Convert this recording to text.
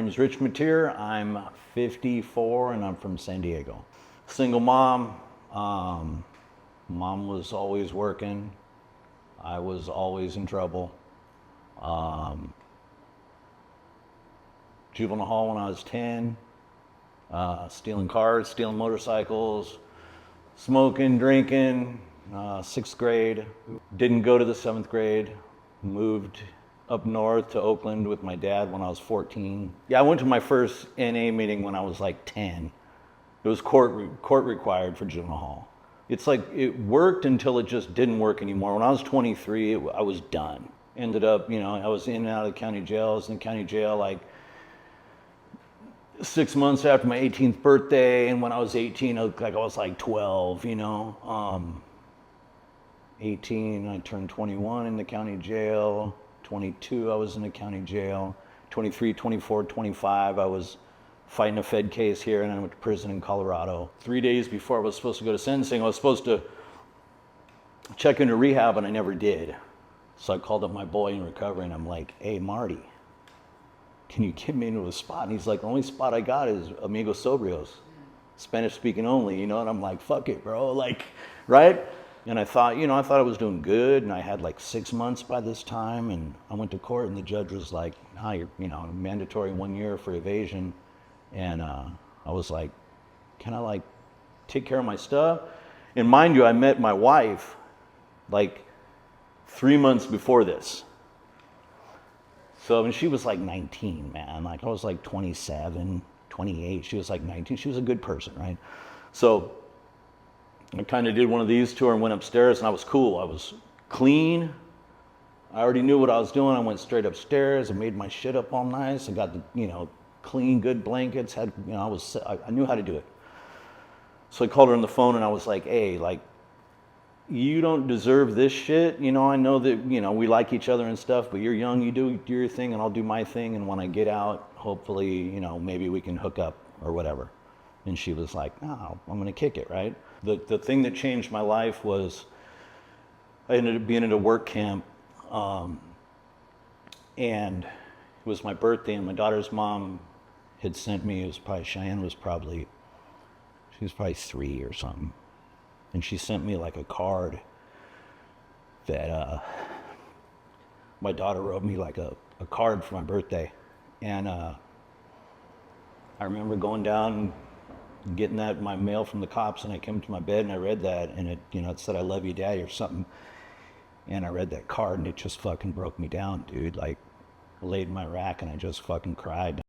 My name is Rich Metteer. I'm 54 and I'm from San Diego. Single mom. Mom was always working. I was always in trouble. Juvenile hall when I was 10. Stealing cars, stealing motorcycles, smoking, drinking. Sixth grade. Didn't go to the seventh grade. Moved up north to Oakland with my dad when I was 14. Yeah, I went to my first NA meeting when I was like 10. It was court required for juvenile hall. It's like it worked until it just didn't work anymore. When I was 23, I was done. Ended up, I was in and out of the county jail. I was in county jail like 6 months after my 18th birthday, and when I was 18, I was like 12, 18, I turned 21 in the county jail. 22, I was in the county jail. 23, 24, 25, I was fighting a Fed case here, and I went to prison in Colorado. 3 days before I was supposed to go to sentencing, I was supposed to check into rehab, and I never did. So I called up my boy in recovery, and I'm like, hey, Marty, can you get me into a spot? And he's like, the only spot I got is Amigo Sobrios, Spanish speaking only, and I'm like, fuck it, bro, right? And I thought I was doing good, and I had like 6 months by this time, and I went to court, and the judge was like, you're, mandatory 1 year for evasion. And I was like, can I take care of my stuff? And mind you, I met my wife like 3 months before this. So, and she was like 19, man. I was like 27, 28. She was like 19. She was a good person, right? So I kind of did one of these to her and went upstairs, and I was cool. I was clean. I already knew what I was doing. I went straight upstairs. I made my shit up all nice. I got the, clean, good blankets. I knew how to do it. So I called her on the phone, and I was like, hey, you don't deserve this shit. I know that, we like each other and stuff, but you're young, you do your thing, and I'll do my thing. And when I get out, hopefully, maybe we can hook up or whatever. And she was like, no, I'm going to kick it, right? The thing that changed my life was I ended up being at a work camp, and it was my birthday, and my daughter's mom had sent me, Cheyenne was probably 3 or something. And she sent me like a card that my daughter wrote me like a card for my birthday. And I remember going down and getting that in my mail from the cops, and I came to my bed and I read that, and it said, I love you, Daddy, or something. And I read that card, and it just fucking broke me down, dude. I laid in my rack and I just fucking cried.